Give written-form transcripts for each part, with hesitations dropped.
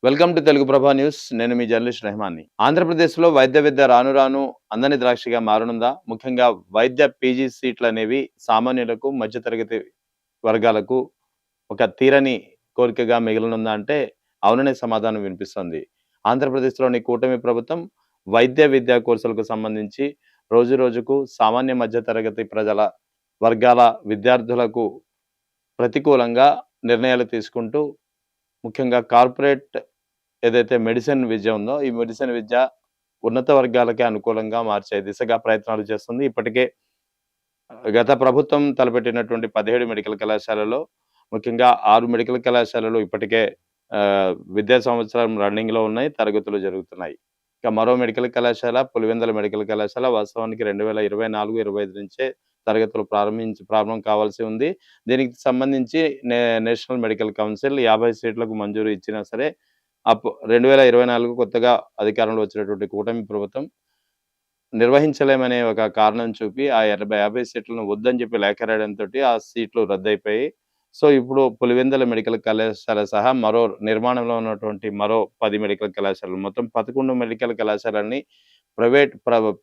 Welcome to Telugu ప్రభా news. నేను మీ journalist రెహమాన్ని. ఆంధ్రప్రదేశ్‌లో వైద్య విద్య రాను రాను అందని ద్రాక్షిగా మారనుందా? ముఖ్యంగా వైద్య పీజీ సీట్లనేవి సామాన్యులకు, మధ్యతరగతి వర్గాలకు ఒక తీరని కోరికగా మిగలనుందా అంటే అవుననే సమాధానం వినిపిస్తోంది. ఆంధ్రప్రదేశ్‌లోని కూటమి ప్రభుత్వం వైద్య విద్యా కోర్సులకు సంబంధించి రోజు రోజుకు సామాన్య మధ్య తరగతి ప్రజల వర్గాల విద్యార్థులకు ప్రతికూలంగా నిర్ణయాలు తీసుకుంటూ ముఖ్యంగా కార్పొరేట్ ఏదైతే మెడిసిన్ విద్య ఉందో, ఈ మెడిసిన్ విద్య ఉన్నత వర్గాలకే అనుకూలంగా మార్చే దిశగా ప్రయత్నాలు చేస్తుంది. ఇప్పటికే గత ప్రభుత్వం తలపెట్టినటువంటి 17 మెడికల్ కళాశాలలో ముఖ్యంగా 6 మెడికల్ కళాశాలలు ఇప్పటికే విద్యా సంవత్సరం రన్నింగ్‌లో ఉన్నాయి. తరగతులు జరుగుతున్నాయి. ఇక మరో మెడికల్ కళాశాల పులివెందుల మెడికల్ కళాశాల వాస్తవానికి 2024, 25 నుంచే తరగతులు ప్రారంభం కావాల్సి ఉంది. దీనికి సంబంధించి నేషనల్ మెడికల్ కౌన్సిల్ 50 సీట్లకు మంజూరు ఇచ్చినా సరే 2024 కొత్తగా అధికారంలో వచ్చినటువంటి కూటమి ప్రభుత్వం నిర్వహించలేమనే ఒక కారణం చూపి ఆ 50 సీట్లను వద్దని చెప్పి లేఖ రాయడంతోటి ఆ సీట్లు రద్దయిపోయాయి. సో, ఇప్పుడు పులివెందుల మెడికల్ కళాశాల సహా నిర్మాణంలో ఉన్నటువంటి మరో 10 మెడికల్ కళాశాలలు మొత్తం 11 మెడికల్ కళాశాలలని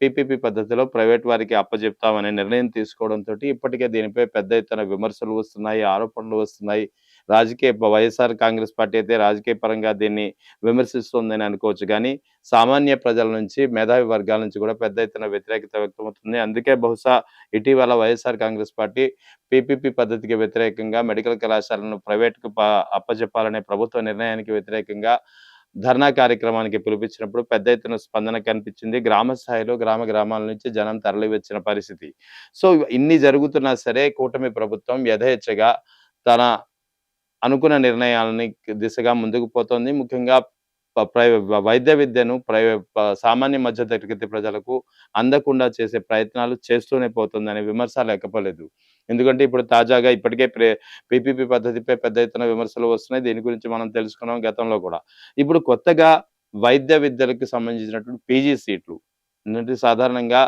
పీపీపీ పద్ధతిలో ప్రైవేట్ వారికి అప్పజెప్తామనే నిర్ణయం తీసుకోవడంతోటి ఇప్పటికే దీనిపై పెద్ద ఎత్తున విమర్శలు వస్తున్నాయి, ఆరోపణలు వస్తున్నాయి. వైఎస్ఆర్ కాంగ్రెస్ పార్టీ అయితే రాజకీయ పరంగా దీన్ని విమర్శిస్తోందని అనుకోవచ్చు గానీ, సామాన్య ప్రజల నుంచి, మేధావి వర్గాల నుంచి కూడా పెద్ద ఎత్తున వ్యతిరేకత వ్యక్తమవుతుంది. అందుకే బహుశా ఇటీవల వైఎస్ఆర్ కాంగ్రెస్ పార్టీ పీపీపీ పద్ధతికి వ్యతిరేకంగా మెడికల్ కళాశాలను ప్రైవేట్‌కు అప్పజెప్పాలనే ప్రభుత్వ నిర్ణయానికి వ్యతిరేకంగా ధర్నా కార్యక్రమానికి పిలిపించినప్పుడు పెద్ద ఎత్తున స్పందన కనిపించింది. గ్రామ స్థాయిలో గ్రామాల నుంచి జనం తరలివచ్చిన పరిస్థితి. సో, ఇన్ని జరుగుతున్నా సరే కూటమి ప్రభుత్వం యథేచ్ఛగా తన అనుకున్న నిర్ణయాలని దిశగా ముందుకు పోతోంది. ముఖ్యంగా ప ప్రై వైద్య విద్యను సామాన్య మధ్య తరగతి ప్రజలకు అందకుండా చేసే ప్రయత్నాలు చేస్తూనే పోతుందనే విమర్శ లేకపోలేదు. ఎందుకంటే ఇప్పుడు తాజాగా ఇప్పటికే పీపీపీ పద్ధతిపై పెద్ద ఎత్తున విమర్శలు వస్తున్నాయి. దీని గురించి మనం తెలుసుకున్నాం గతంలో కూడా. ఇప్పుడు కొత్తగా వైద్య విద్యలకు సంబంధించినటువంటి పీజీ సీట్లు. ఏంటంటే సాధారణంగా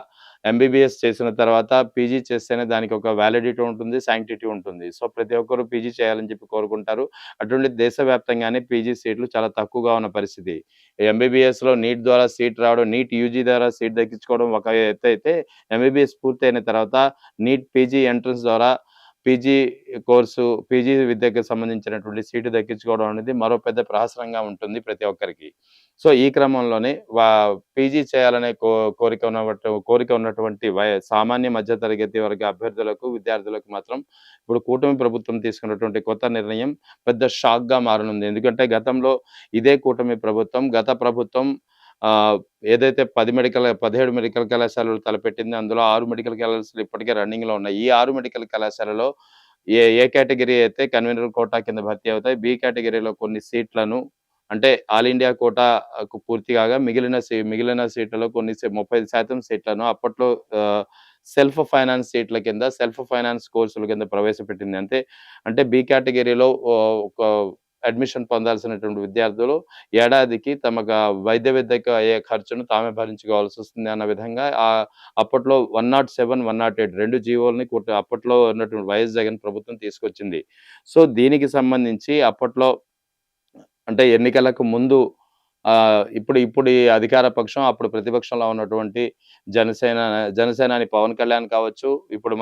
ఎంబీబీఎస్ చేసిన తర్వాత పీజీ చేస్తేనే దానికి ఒక వ్యాలిడిటీ ఉంటుంది, శాంక్టిటీ ఉంటుంది. సో, ప్రతి ఒక్కరు పీజీ చేయాలని చెప్పి కోరుకుంటారు. అటువంటి దేశవ్యాప్తంగానే పీజీ సీట్లు చాలా తక్కువగా ఉన్న పరిస్థితి. ఎంబీబీఎస్‌లో నీట్ ద్వారా సీట్ రావడం, నీట్ యూజీ ద్వారా సీట్ దక్కించుకోవడం ఒక ఎత్తైతే, ఎంబీబీఎస్ పూర్తయిన తర్వాత నీట్ పీజీ ఎంట్రన్స్ ద్వారా పీజీ పీజీ విద్యకు సంబంధించినటువంటి సీటు దక్కించుకోవడం అనేది మరో పెద్ద ప్రహసనంగా ఉంటుంది ప్రతి ఒక్కరికి. సో, ఈ క్రమంలోనే పీజీ చేయాలనే కోరిక ఉన్నటువంటి సామాన్య మధ్య తరగతి వర్గ అభ్యర్థులకు, విద్యార్థులకు మాత్రం ఇప్పుడు కూటమి ప్రభుత్వం తీసుకున్నటువంటి కొత్త నిర్ణయం పెద్ద షాక్‌గా మారనుంది. ఎందుకంటే గతంలో ఇదే కూటమి ప్రభుత్వం, గత ప్రభుత్వం ఏదైతే 17 మెడికల్ కళాశాలలు తలపెట్టిందో అందులో 6 మెడికల్ కళాశాలలు ఇప్పటికే రన్నింగ్‌లో ఉన్నాయి. ఈ 6 మెడికల్ కళాశాలలో ఏ కేటగరీ అయితే కన్వీనర్ కోటా కింద భర్తీ అవుతాయి. బి కేటగరీలో కొన్ని సీట్లను అంటే ఆల్ ఇండియా కోటాకు పూర్తి కాగా మిగిలిన సీట్లలో 30% సీట్లను అప్పట్లో సెల్ఫ్ ఫైనాన్స్ సీట్ల కింద సెల్ఫ్ ఫైనాన్స్ కోర్సుల కింద ప్రవేశపెట్టింది. అంటే బి కేటగరీలో ఒక అడ్మిషన్ పొందాల్సినటువంటి విద్యార్థులు ఏడాదికి వైద్య విద్యకు అయ్యే ఖర్చును తామే భరించుకోవాల్సొస్తుంది అన్న విధంగా అప్పట్లో 107, 108 2 జీవోలని అప్పట్లో ఉన్నటువంటి వైఎస్ జగన్ ప్రభుత్వం తీసుకొచ్చింది. సో, దీనికి సంబంధించి అప్పట్లో అంటే ఎన్నికలకు ముందు ఇప్పుడు ఈ అధికార పక్షం, అప్పుడు ప్రతిపక్షంలో ఉన్నటువంటి జనసేనాని పవన్ కళ్యాణ్ కావచ్చు, ఇప్పుడు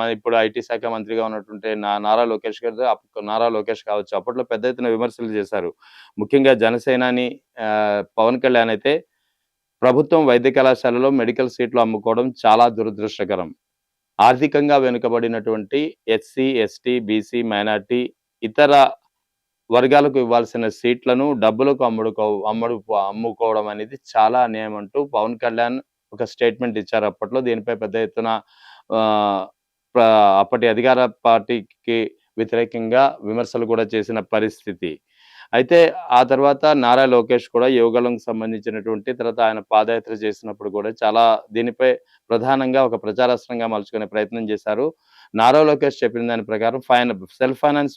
ఐటీ శాఖ మంత్రిగా ఉన్నటువంటి నారా లోకేష్ కావచ్చు, అప్పట్లో పెద్ద ఎత్తున విమర్శలు చేశారు. ముఖ్యంగా జనసేనాని పవన్ కళ్యాణ్ అయితే ప్రభుత్వం వైద్య కళాశాలలో మెడికల్ సీట్లు అమ్ముకోవడం చాలా దురదృష్టకరం. ఆర్థికంగా వెనుకబడినటువంటి ఎస్సీ, ఎస్టీ, బీసీ, మైనారిటీ ఇతర వర్గాలకు ఇవ్వాల్సిన సీట్లను డబ్బులకు అమ్ముకోవడం అనేది చాలా అన్యాయం అంటూ పవన్ కళ్యాణ్ ఒక స్టేట్మెంట్ ఇచ్చారు అప్పట్లో. దీనిపై పెద్ద ఎత్తున ఆహ్, ప్ర అప్పటి అధికార పార్టీకి వ్యతిరేకంగా విమర్శలు కూడా చేసిన పరిస్థితి. అయితే ఆ తర్వాత నారా లోకేష్ కూడా యువగళంకి సంబంధించినటువంటి తర్వాత ఆయన పాదయాత్ర చేసినప్పుడు కూడా చాలా దీనిపై ప్రధానంగా ఒక ప్రచారాస్త్రంగా మలుచుకునే ప్రయత్నం చేశారు. నారా లోకేష్ చెప్పిన దాని ప్రకారం సెల్ఫ్ ఫైనాన్స్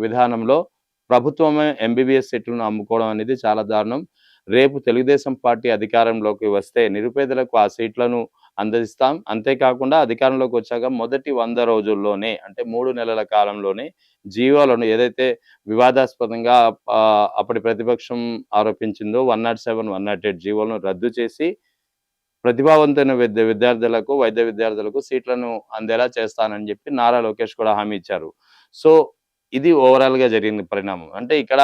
విధానంలో ప్రభుత్వమే ఎంబీబీఎస్ సీట్లను అమ్ముకోవడం అనేది చాలా దారుణం. రేపు తెలుగుదేశం పార్టీ అధికారంలోకి వస్తే నిరుపేదలకు ఆ సీట్లను అందిస్తాం. అంతేకాకుండా అధికారంలోకి వచ్చాక మొదటి 100 రోజుల్లోనే అంటే 3 నెలల కాలంలోనే జీవోలను ఏదైతే వివాదాస్పదంగా అప్పటి ప్రతిపక్షం ఆరోపించిందో 107, 108 జీవోలను రద్దు చేసి ప్రతిభావంతమైన విద్యార్థులకు, వైద్య విద్యార్థులకు సీట్లను అందేలా చేస్తానని జెప్పి నారా లోకేష్ కూడా హామీ ఇచ్చారు. సో, ఇది ఓవరాల్‌గా జరిగిన పరిణామం. అంటే ఇక్కడ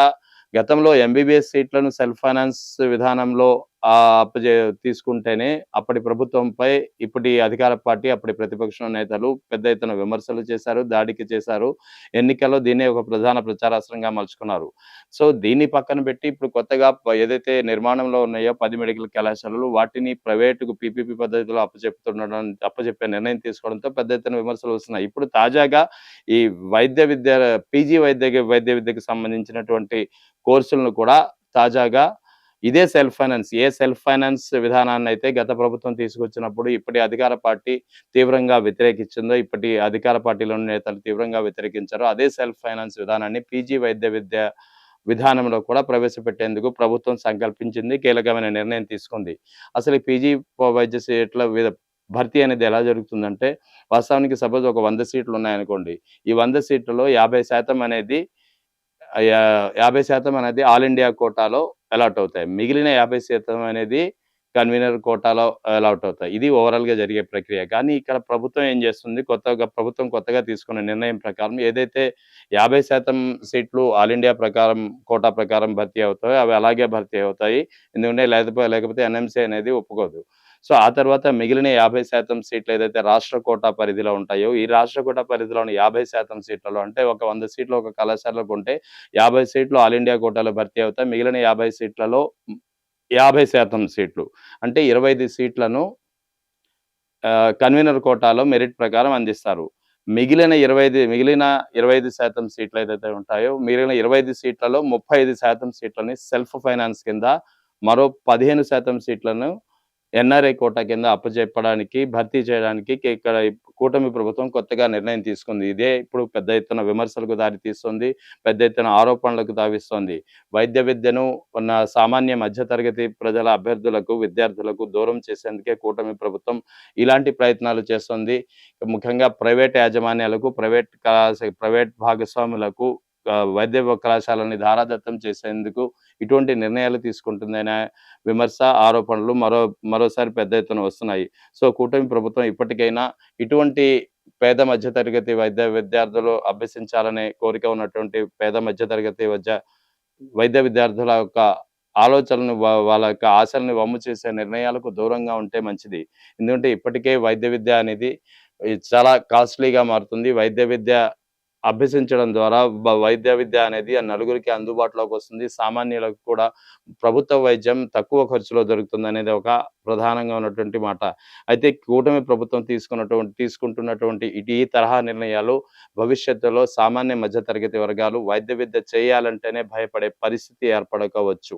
గతంలో ఎంబీబీఎస్ సీట్లను సెల్ఫ్ ఫైనాన్స్ విధానంలో అప్పజే తీసుకుంటేనే అప్పటి ప్రభుత్వంపై ఇప్పటి అధికార పార్టీ, అప్పటి ప్రతిపక్షం నేతలు పెద్ద ఎత్తున విమర్శలు చేశారు, దాడికి చేశారు. ఎన్నికల్లో దీన్నే ఒక ప్రధాన ప్రచారాస్త్రంగా మలుచుకున్నారు. సో, దీన్ని పక్కన పెట్టి ఇప్పుడు కొత్తగా ఏదైతే నిర్మాణంలో ఉన్నాయో 10 మెడికల్ కళాశాలలు వాటిని ప్రైవేటుకు పీపీపీ పద్ధతిలో అప్పజెప్పే నిర్ణయం తీసుకోవడంతో పెద్ద ఎత్తున విమర్శలు వస్తున్నాయి. ఇప్పుడు తాజాగా ఈ వైద్య విద్య పీజీ వైద్య విద్యకు సంబంధించినటువంటి కోర్సులను కూడా తాజాగా ఇదే సెల్ఫ్ ఫైనాన్స్ విధానాన్నయితే గత ప్రభుత్వం తీసుకొచ్చినప్పుడు ఇప్పటి అధికార పార్టీ తీవ్రంగా వ్యతిరేకించిందో, ఇప్పటి అధికార పార్టీలోని నేతలు తీవ్రంగా వ్యతిరేకించారో, అదే సెల్ఫ్ ఫైనాన్స్ విధానాన్ని పీజీ వైద్య విద్య విధానంలో కూడా ప్రవేశపెట్టేందుకు ప్రభుత్వం సంకల్పించింది. కీలకమైన నిర్ణయం తీసుకుంది. అసలు ఈ పీజీ వైద్య సీట్ల భర్తీ అనేది ఎలా జరుగుతుందంటే, వాస్తవానికి సపోజ్ ఒక 100 సీట్లు ఉన్నాయనుకోండి. ఈ 100 సీట్లలో 50% అనేది 50% అనేది ఆల్ ఇండియా కోటాలో అలాట్ అవుతాయి. మిగిలిన 50% అనేది కన్వీనర్ కోటాలో అలాట్ అవుతాయి. ఇది ఓవరాల్‌గా జరిగే ప్రక్రియ. కానీ ఇక్కడ ప్రభుత్వం ఏం చేస్తుంది, ప్రభుత్వం కొత్తగా తీసుకున్న నిర్ణయం ప్రకారం ఏదైతే 50% సీట్లు ఆల్ ఇండియా కోటా ప్రకారం భర్తీ అవుతాయో అవి అలాగే భర్తీ అవుతాయి. ఎందుకంటే లేకపోతే ఎన్ఎంసీ అనేది ఒప్పుకోదు. సో, ఆ తర్వాత మిగిలిన 50% సీట్లు ఏదైతే రాష్ట్ర కోటా పరిధిలో ఉంటాయో, ఈ రాష్ట్ర కోటా పరిధిలోని 50% సీట్లలో అంటే ఒక 100 సీట్లు ఒక కళాశాలకు ఉంటే 50 సీట్లు ఆల్ ఇండియా కోటాలో భర్తీ అవుతాయి. మిగిలిన 50 సీట్లలో 50% సీట్లు అంటే 25 సీట్లను కన్వీనర్ కోటాలో మెరిట్ ప్రకారం అందిస్తారు. మిగిలిన 25% సీట్లు ఏదైతే ఉంటాయో, మిగిలిన 25 సీట్లలో 35% సీట్లని సెల్ఫ్ ఫైనాన్స్ కింద, మరో 15% సీట్లను ఎన్ఆర్ఐ కోటా కింద అప్పజెప్పడానికి, భర్తీ చేయడానికి ఇక్కడ కూటమి ప్రభుత్వం కొత్తగా నిర్ణయం తీసుకుంది. ఇదే ఇప్పుడు పెద్ద ఎత్తున విమర్శలకు దారితీస్తుంది. పెద్ద ఎత్తున ఆరోపణలకు తావిస్తోంది. వైద్య విద్యను సామాన్య మధ్య తరగతి ప్రజల అభ్యర్థులకు, విద్యార్థులకు దూరం చేసేందుకే కూటమి ప్రభుత్వం ఇలాంటి ప్రయత్నాలు చేస్తుంది. ముఖ్యంగా ప్రైవేట్ యాజమాన్యాలకు, ప్రైవేట్ భాగస్వాములకు వైద్య కళాశాలని ధారాదత్తం చేసేందుకు ఇటువంటి నిర్ణయాలు తీసుకుంటుందనే విమర్శ, ఆరోపణలు మరోసారి పెద్ద ఎత్తున వస్తున్నాయి. సో, కూటమి ప్రభుత్వం ఇప్పటికైనా ఇటువంటి పేద మధ్య తరగతి విద్యార్థులు అభ్యసించాలనే కోరిక ఉన్నటువంటి పేద మధ్య తరగతి వైద్య విద్యార్థుల యొక్క ఆలోచనలను వాళ్ళ యొక్క ఆశలను వమ్ము చేసే నిర్ణయాలకు దూరంగా ఉంటే మంచిది. ఎందుకంటే ఇప్పటికే వైద్య విద్య అనేది చాలా కాస్ట్‌లీగా మారుతుంది. వైద్య విద్య అభ్యసించడం ద్వారా వైద్య విద్య అనేది నలుగురికి అందుబాటులోకొస్తుంది. సామాన్యులకు కూడా ప్రభుత్వ వైద్యం తక్కువ ఖర్చులో దొరుకుతుందనేది ఒక ప్రధానంగా ఉన్నటువంటి మాట. అయితే కూటమి ప్రభుత్వం తీసుకుంటున్నటువంటి ఈ తరహా నిర్ణయాలు భవిష్యత్తులో సామాన్య మధ్య తరగతి వర్గాలు వైద్య విద్య చేయాలంటేనే భయపడే పరిస్థితి ఏర్పడకపోవచ్చు.